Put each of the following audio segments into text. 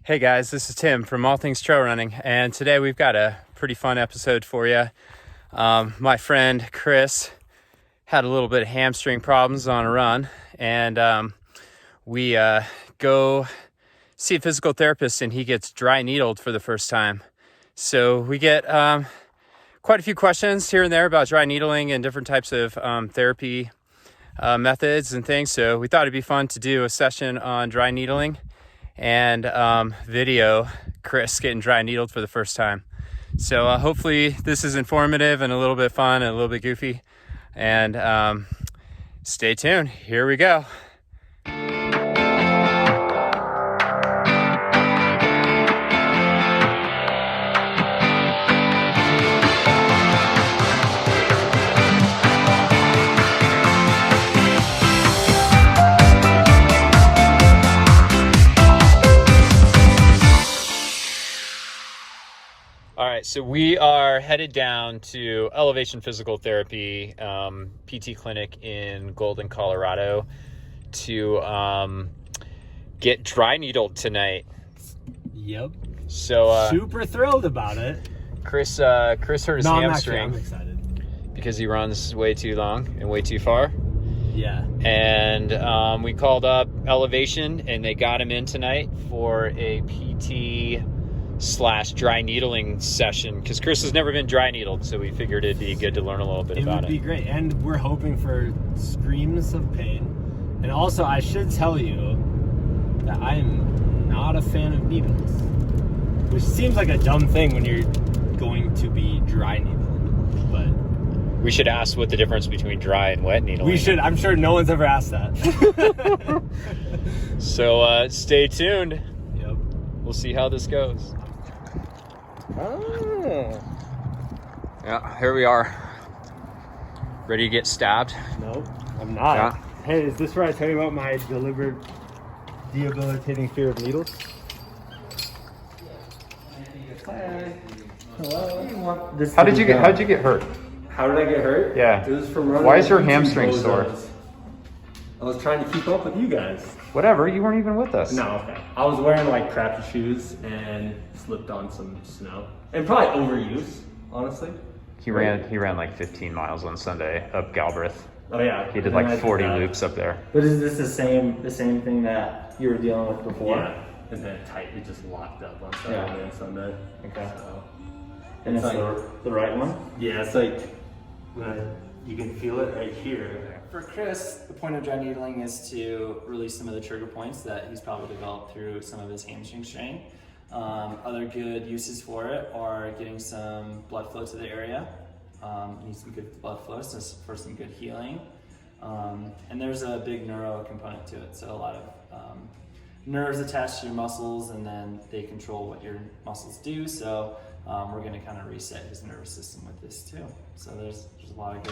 Hey guys, this is Tim from All Things Trail Running, and today we've got a pretty fun episode for you. My friend Chris had a little bit of hamstring problems on a run, and we go see a physical therapist, and he gets dry needled for the first time. So we get quite a few questions here and there about dry needling and different types of therapy methods and things. So we thought it'd be fun to do a session on dry needling and video Chris getting dry needled for the first time. So hopefully this is informative and a little bit fun and a little bit goofy. And stay tuned. Here we go. All right, so we are headed down to Elevation Physical Therapy PT clinic in Golden, Colorado to get dry needled tonight. Yep. So super thrilled about it. Chris hurt his hamstring. I'm excited because he runs way too long and way too far. Yeah. And we called up Elevation and they got him in tonight for a PT/dry needling session because Chris has never been dry needled, so we figured it'd be good to learn a little bit about it. It would be great, and we're hoping for screams of pain. And also, I should tell you that I'm not a fan of needles, which seems like a dumb thing when you're going to be dry needled, but we should ask what the difference between dry and wet needling. We should. I'm sure no one's ever asked that. So stay tuned. Yep. We'll see how this goes. Oh. Yeah, here we are. Ready to get stabbed? Nope, I'm not. Yeah. Hey, is this where I tell you about my deliberate, debilitating fear of needles? Hi. Hello. How'd you get hurt? How did I get hurt? Yeah. It was from running. Why is your YouTube hamstring bozos. sore? I was trying to keep up with you guys. Whatever, you weren't even with us. No, okay. I was wearing like crappy shoes and slipped on some snow. And probably overuse, honestly. He ran like 15 miles on Sunday up Galbraith. Oh yeah. He did like 40 loops up there. But is this the same thing that you were dealing with before? Yeah. And then it just locked up on Saturday and Sunday. Okay. So, And it's like, the right one? yeah, it's like you can feel it right here. For Chris, the point of dry needling is to release some of the trigger points that he's probably developed through some of his hamstring strain. Other good uses for it are getting some blood flow to the area. Need some good blood flow for some good healing. And there's a big neuro component to it. So a lot of nerves attached to your muscles, and then they control what your muscles do. So we're going to kind of reset his nervous system with this too. So there's a lot of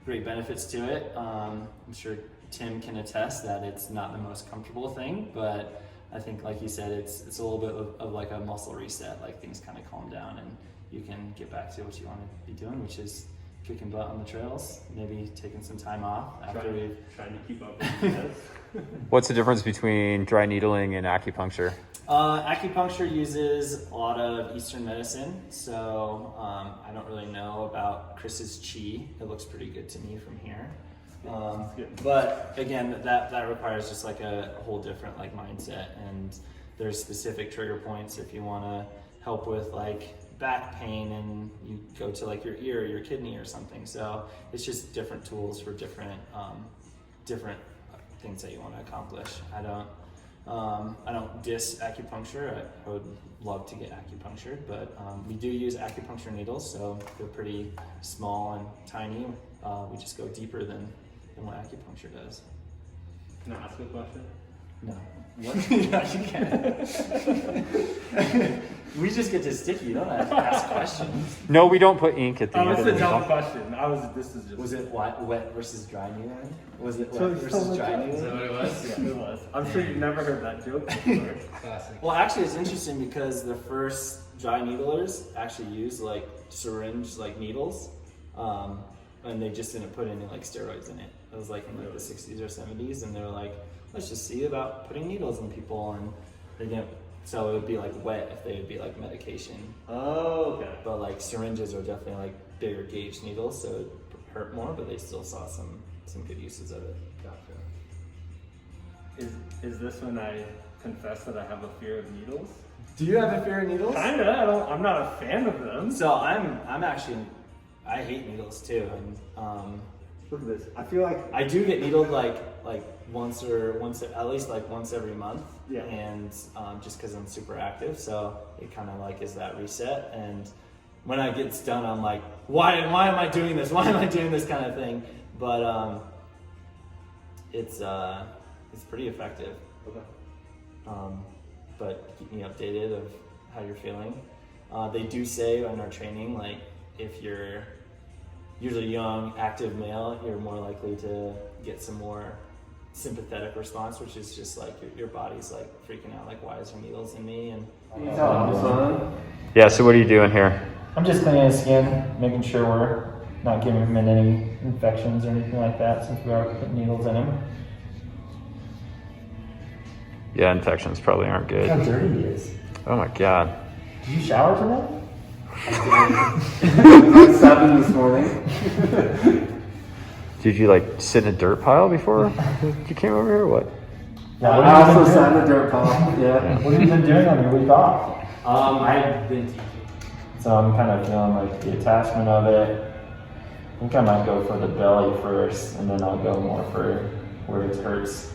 great benefits to it. I'm sure Tim can attest that it's not the most comfortable thing, but I think, like you said, it's a little bit of like a muscle reset. Like things kind of calm down, and you can get back to what you want to be doing, which is kicking butt on the trails. Maybe taking some time off after we've trying to keep up with you guys. What's the difference between dry needling and acupuncture? Acupuncture uses a lot of Eastern medicine, so I don't really know about Chris's chi. It looks pretty good to me from here. But again, that requires just like a whole different like mindset, and there's specific trigger points if you want to help with like back pain and you go to like your ear or your kidney or something. So it's just different tools for different things that you want to accomplish. I don't diss acupuncture. I would love to get acupunctured, but we do use acupuncture needles, so they're pretty small and tiny. We just go deeper than what acupuncture does. Can I ask you a question? No. What? Yeah, you can. We just get to sticky. You don't have to ask questions. No, we don't put ink at the end It's of a the dumb needle. question. Was it wet versus dry needling? Was it So- wet versus dry Is that needling? what it was? Yeah, it was. I'm sure you've never heard that joke before. Classic. Well, actually, it's interesting because the first dry needlers actually used like syringe like needles, and they just didn't put any like steroids in it. It was like in like the 60s or 70s, and they were like, let's just see about putting needles in people, and they didn't So it would be like wet if they would be like medication. Oh, okay. But like syringes are definitely like bigger gauge needles, so it hurt more, but they still saw some good uses of it. Gotcha. Is this when I confess that I have a fear of needles? Do you have a fear of needles? Kinda. I'm not a fan of them. So I'm actually, I hate needles too, and Look at this. I feel like I do get needled like once at least like once every month. Yeah. And just because I'm super active, so it kind of like is that reset. And when I get done, I'm like, why am I doing this? Why am I doing this kind of thing? But it's pretty effective. Okay. But keep me updated of how you're feeling. They do say in our training, like if you're usually young, active male, you're more likely to get some more sympathetic response, which is just like your body's like freaking out, like why is there needles in me? And Yeah, so what are you doing here? I'm just cleaning his skin, making sure we're not giving him any infections or anything like that, since we are putting needles in him. Yeah, infections probably aren't good. Look how dirty he is. Oh my God. Did you shower today? Like 7 this morning. Did you like sit in a dirt pile before you came over here or what? Yeah, I also sat in a dirt pile. Yeah. What have you been doing on your week off? I've been teaching. So I'm kind of feeling like the attachment of it. I think I might go for the belly first, and then I'll go more for where it hurts.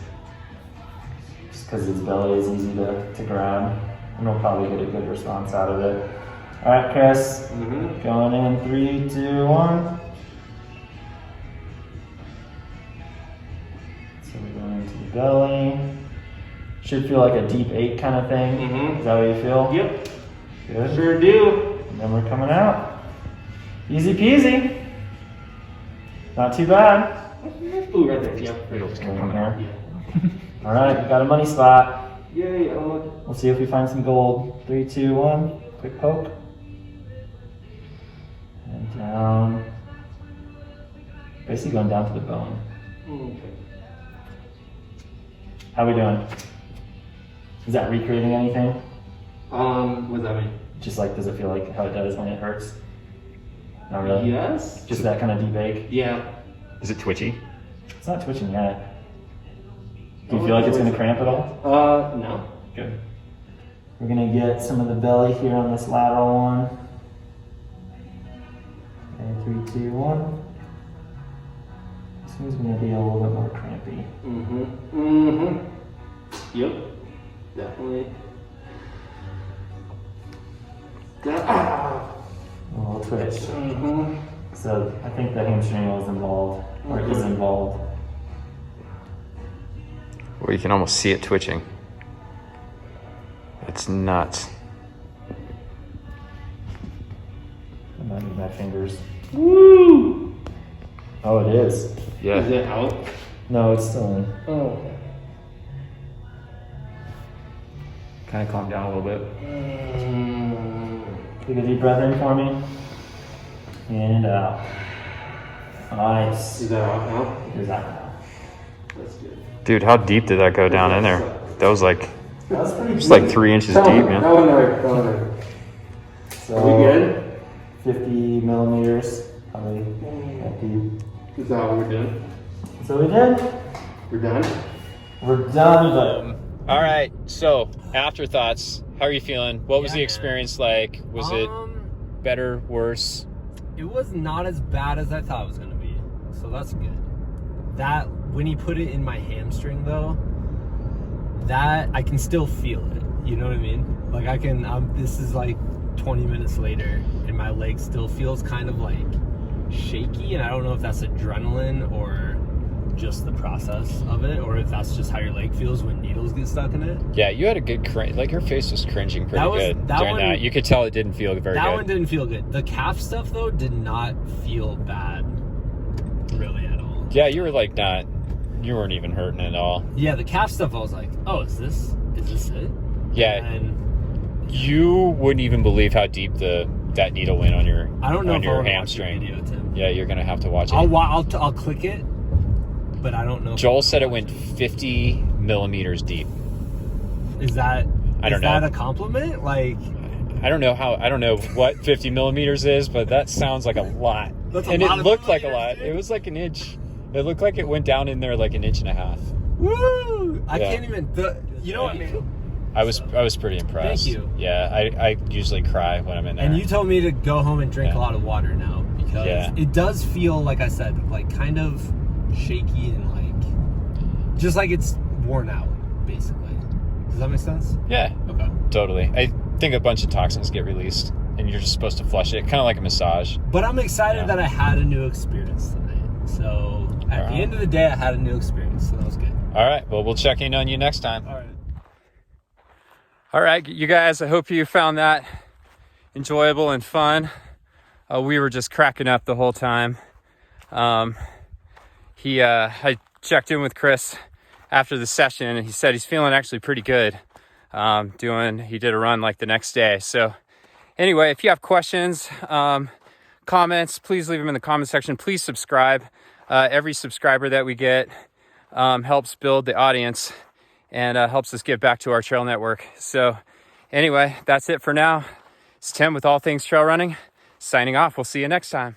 Just because his belly is easy to grab, and we'll probably get a good response out of it. All right, Chris. Mm-hmm. Going in 3, 2, 1. So we're going into the belly. Should feel like a deep 8 kind of thing. Mm-hmm. Is that what you feel? Yep. Good. Sure do. And then we're coming out. Easy peasy. Not too bad. Ooh, right there. Yep. It'll just keep Going coming out. here. All right, we got a money spot. Yay. Oh, We'll see if we find some gold. 3, 2, 1. Quick poke. And down. Basically going down to the bone. okay. How we doing? Is that recreating anything? What does that mean? Just like, does it feel like how it does when it hurts? Not really? Yes. Just that kind of deep ache? Yeah. Is it twitchy? It's not twitching yet. Do you feel like it's going to cramp at all? No. Good. We're going to get some of the belly here on this lateral one. And 3, 2, 1. This one's going to be a little bit more crampy. Yep. Definitely. A little twitch. So I think the hamstring was involved, or is involved. Well, you can almost see it twitching. It's nuts. I'm not using my fingers. Woo! Oh, it is. Yeah. Is it out? No, it's still in. Oh, okay. Kind of calm down a little bit. Take a deep breath in for me. And out. Nice. Is that out now? It is out now. That's good. Dude, how deep did that go down in there? That was like, That was pretty it's like 3 inches deep, man. That one there. That one there. So, Are we good? 50 millimeters. Probably that deep. Is that what we're doing? So we did. We're done? We're done, but All right, so afterthoughts. How are you feeling? What was Yeah, the man. experience like? Was it better, worse? It was not as bad as I thought it was gonna be, so that's good. That when he put it in my hamstring though, that I can still feel it. You know what I mean? Like I can. This is like 20 minutes later, and my leg still feels kind of like shaky, and I don't know if that's adrenaline or just the process of it, or if that's just how your leg feels when needles get stuck in it. Yeah, you had a good cringe. Like your face was cringing pretty That was- good that during one- that. You could tell it didn't feel very That good. one didn't feel good. The calf stuff though did not feel bad, really at all. Yeah, you were like not. You weren't even hurting at all. Yeah, the calf stuff I was like, oh, is this it? Yeah, And you wouldn't even believe how deep that needle went on your I don't know on if your I'll watch the hamstring. video, Tim. Yeah, you're gonna have to watch it. I'll click it, but I don't know. Joel said it went 50 millimeters deep. Is that? I don't Is know. that a compliment? Like, I don't know what 50 millimeters is, but that sounds like a lot. That's a and lot it of looked like a millimeters, lot. dude. It was like an inch. It looked like it went down in there like an inch and a half. woo! I Yeah. can't even. You know what I mean? I was pretty impressed. Thank you. Yeah, I usually cry when I'm in there. And you told me to go home and drink Yeah. a lot of water now because it does feel, like I said, like kind of shaky and like just like it's worn out, basically. Does that make sense? Yeah, Okay. totally. I think a bunch of toxins get released, and you're just supposed to flush it, kind of like a massage. But I'm excited Yeah. that I had a new experience tonight. So at the end of the day, I had a new experience. So that was good. All right, well, we'll check in on you next time. All right. All right, you guys, I hope you found that enjoyable and fun. We were just cracking up the whole time. I checked in with Chris after the session, and he said he's feeling actually pretty good. He did a run like the next day. So anyway, if you have questions, comments, please leave them in the comment section. Please subscribe. Every subscriber that we get helps build the audience and helps us get back to our trail network. So anyway, that's it for now. It's Tim with All Things Trail Running, signing off. We'll see you next time.